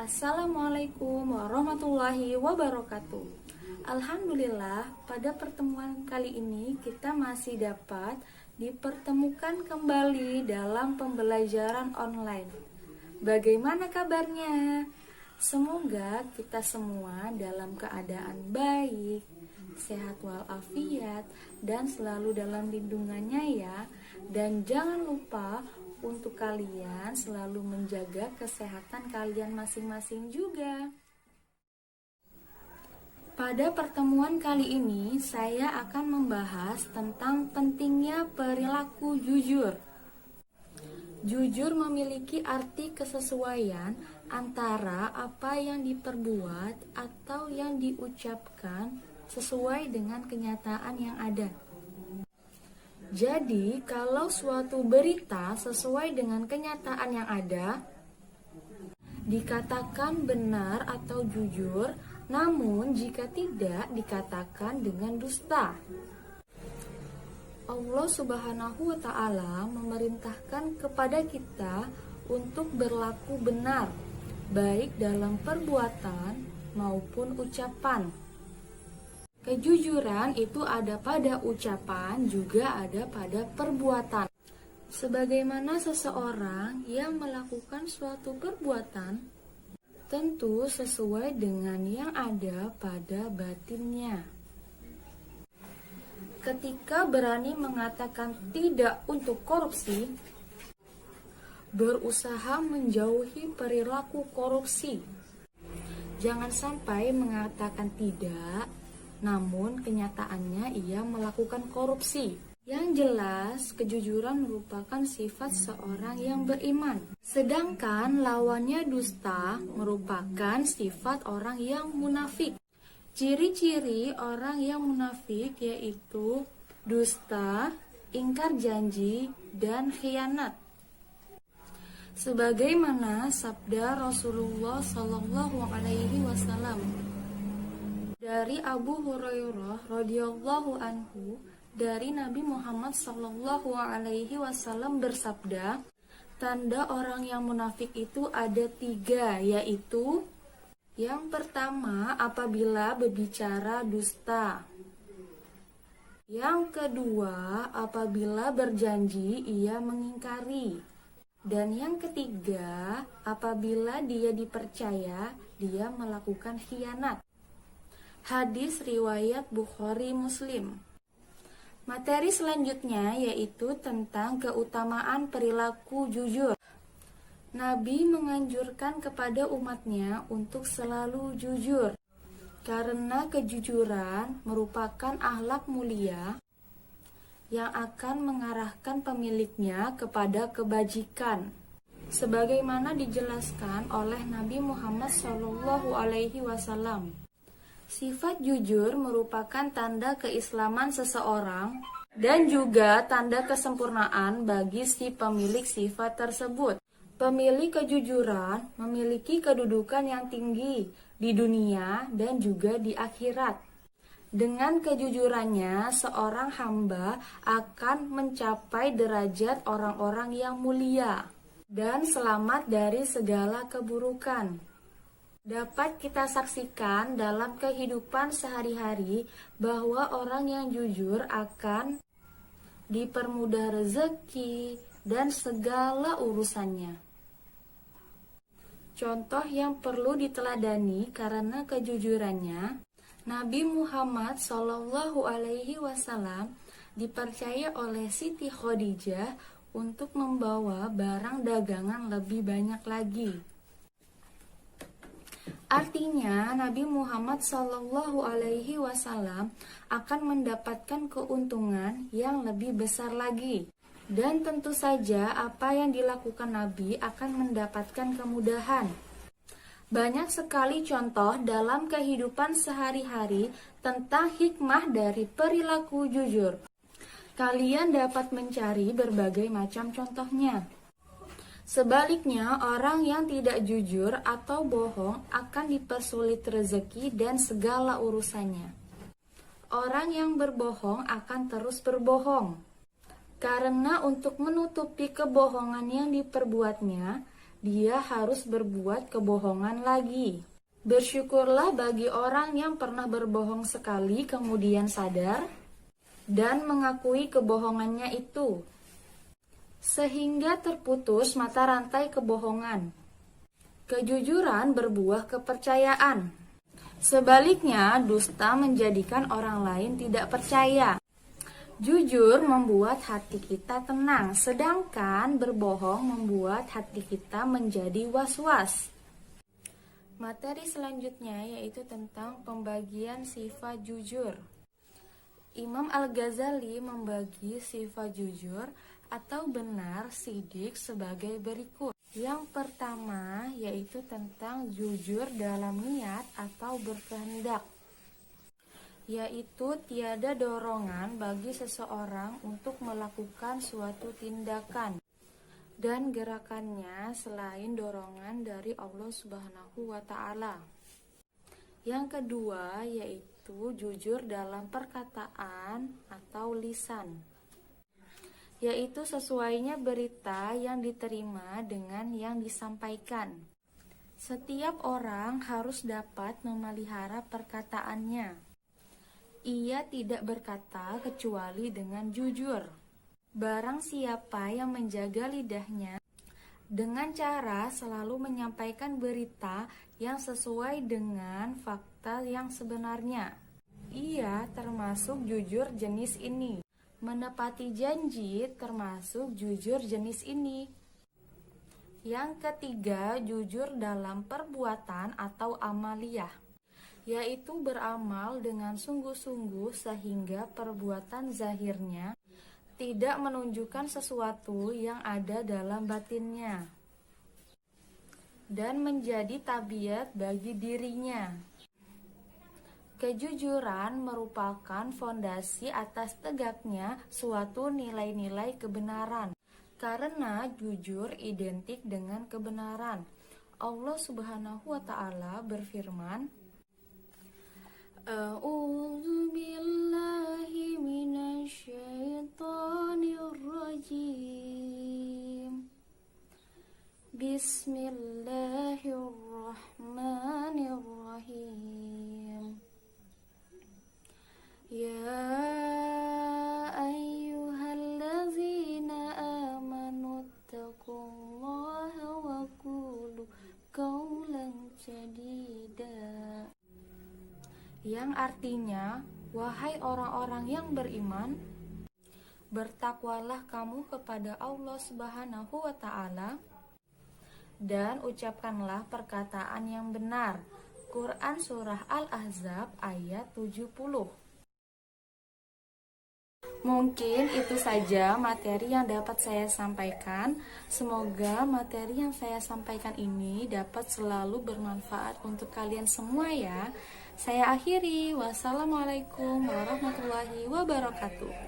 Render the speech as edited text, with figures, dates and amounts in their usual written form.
Assalamualaikum warahmatullahi wabarakatuh. Alhamdulillah, pada pertemuan kali ini kita masih dapat dipertemukan kembali dalam pembelajaran online. Bagaimana kabarnya? Semoga kita semua dalam keadaan baik, sehat walafiat, dan selalu dalam lindungannya ya. Dan jangan lupa untuk kalian selalu menjaga kesehatan kalian masing-masing juga. Pada pertemuan kali ini, saya akan membahas tentang pentingnya perilaku jujur. Jujur memiliki arti kesesuaian antara apa yang diperbuat atau yang diucapkan sesuai dengan kenyataan yang ada. Jadi, kalau suatu berita sesuai dengan kenyataan yang ada, dikatakan benar atau jujur, namun jika tidak, dikatakan dengan dusta. Allah Subhanahu wa Ta'ala memerintahkan kepada kita untuk berlaku benar, baik dalam perbuatan maupun ucapan. Kejujuran itu ada pada ucapan, juga ada pada perbuatan. Sebagaimana seseorang yang melakukan suatu perbuatan, tentu sesuai dengan yang ada pada batinnya. Ketika berani mengatakan tidak untuk korupsi, berusaha menjauhi perilaku korupsi. Jangan sampai mengatakan tidak, namun kenyataannya ia melakukan korupsi. Yang jelas, kejujuran merupakan sifat seorang yang beriman. Sedangkan lawannya dusta merupakan sifat orang yang munafik. Ciri-ciri orang yang munafik yaitu dusta, ingkar janji, dan khianat. Sebagaimana sabda Rasulullah SAW dari Abu Hurairah radhiyallahu anhu, dari Nabi Muhammad SAW bersabda, tanda orang yang munafik itu ada 3, yaitu yang pertama, apabila berbicara dusta. Yang kedua, apabila berjanji ia mengingkari. Dan yang ketiga, apabila dia dipercaya, dia melakukan khianat. Hadis riwayat Bukhari Muslim. Materi selanjutnya yaitu tentang keutamaan perilaku jujur. Nabi menganjurkan kepada umatnya untuk selalu jujur, karena kejujuran merupakan akhlak mulia yang akan mengarahkan pemiliknya kepada kebajikan. Sebagaimana dijelaskan oleh Nabi Muhammad SAW. Sifat jujur merupakan tanda keislaman seseorang dan juga tanda kesempurnaan bagi si pemilik sifat tersebut. Pemilik kejujuran memiliki kedudukan yang tinggi di dunia dan juga di akhirat. Dengan kejujurannya, seorang hamba akan mencapai derajat orang-orang yang mulia dan selamat dari segala keburukan. Dapat kita saksikan dalam kehidupan sehari-hari bahwa orang yang jujur akan dipermudah rezeki dan segala urusannya. Contoh yang perlu diteladani karena kejujurannya, Nabi Muhammad SAW dipercaya oleh Siti Khadijah untuk membawa barang dagangan lebih banyak lagi. Artinya, Nabi Muhammad SAW akan mendapatkan keuntungan yang lebih besar lagi. Dan tentu saja apa yang dilakukan Nabi akan mendapatkan kemudahan. Banyak sekali contoh dalam kehidupan sehari-hari tentang hikmah dari perilaku jujur. Kalian dapat mencari berbagai macam contohnya. Sebaliknya, orang yang tidak jujur atau bohong akan dipersulit rezeki dan segala urusannya. Orang yang berbohong akan terus berbohong. Karena untuk menutupi kebohongan yang diperbuatnya, dia harus berbuat kebohongan lagi. Bersyukurlah bagi orang yang pernah berbohong sekali kemudian sadar dan mengakui kebohongannya itu, sehingga terputus mata rantai kebohongan. Kejujuran berbuah kepercayaan. Sebaliknya, dusta menjadikan orang lain tidak percaya. Jujur membuat hati kita tenang, sedangkan berbohong membuat hati kita menjadi was-was. Materi selanjutnya yaitu tentang pembagian sifat jujur. Imam Al-Ghazali membagi sifat jujur atau benar sidik sebagai berikut. Yang pertama yaitu tentang jujur dalam niat atau berkehendak, yaitu tiada dorongan bagi seseorang untuk melakukan suatu tindakan dan gerakannya selain dorongan dari Allah Subhanahu wa Ta'ala. Yang kedua yaitu jujur dalam perkataan atau lisan, yaitu sesuainya berita yang diterima dengan yang disampaikan. Setiap orang harus dapat memelihara perkataannya. Ia tidak berkata kecuali dengan jujur. Barang siapa yang menjaga lidahnya dengan cara selalu menyampaikan berita yang sesuai dengan fakta yang sebenarnya, ia termasuk jujur jenis ini. Menepati janji termasuk jujur jenis ini. Yang ketiga, jujur dalam perbuatan atau amaliyah, yaitu beramal dengan sungguh-sungguh sehingga perbuatan zahirnya tidak menunjukkan sesuatu yang ada dalam batinnya dan menjadi tabiat bagi dirinya. Kejujuran merupakan fondasi atas tegaknya suatu nilai-nilai kebenaran, karena jujur identik dengan kebenaran. Allah Subhanahu wa Ta'ala berfirman, A'udzu billahi minasyaitonir rajim. Bismillahirrahmanirrahim. Ya ayyuhallazina amanu taqullaha wa qulu qawlan sadida. Yang artinya, wahai orang-orang yang beriman, bertakwalah kamu kepada Allah Subhanahu wa Ta'ala dan ucapkanlah perkataan yang benar. Quran Surah Al-Ahzab ayat 70. Mungkin itu saja materi yang dapat saya sampaikan. Semoga materi yang saya sampaikan ini dapat selalu bermanfaat untuk kalian semua ya. Saya akhiri. Wassalamualaikum warahmatullahi wabarakatuh.